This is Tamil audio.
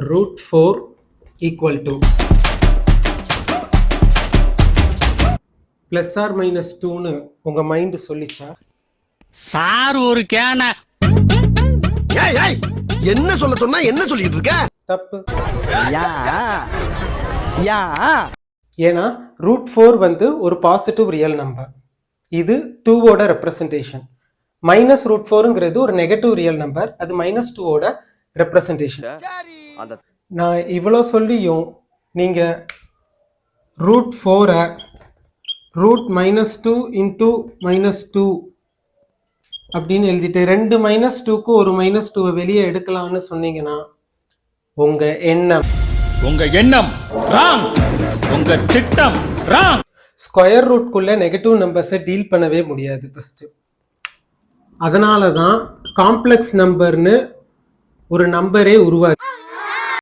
√4 equal to plus or minus 2ன்னு உங்க மைண்ட் சொல்லிச்சா? சார் ஒரு கேன என்ன சொல்ல சொன்னா என்ன சொல்லிட்டு இருக்க? தப்பு. ஏன்னா √4 வந்து ஒரு பாசிட்டிவ் ரியல் நம்பர். இது 2ஓட ரெப்ரசன்டேஷன். -√4ங்கிறது ஒரு நெகட்டிவ் ரியல் நம்பர். அது -2ஓட ரெப்ரசன்டேஷன். நான் இவ்வளோ சொல்லியும் நீங்க √4 √-2 into -2 அப்படின்னு எழுதிட்டு 2 -2க்கு ஒரு -2 வெளியே எடுக்கலாம்னு சொன்னீங்கன்னா உங்க எண்ணம் ராங், உங்க திட்டம் ராங். ஸ்கொயர் ரூட்குள்ள நெகட்டிவ் நம்பர்ஸை டீல் பண்ணவே முடியாது ஃபர்ஸ்ட். அதனால தான் காம்ப்ளெக்ஸ் நம்பர்னு ஒரு நம்பரே உருவாச்சு.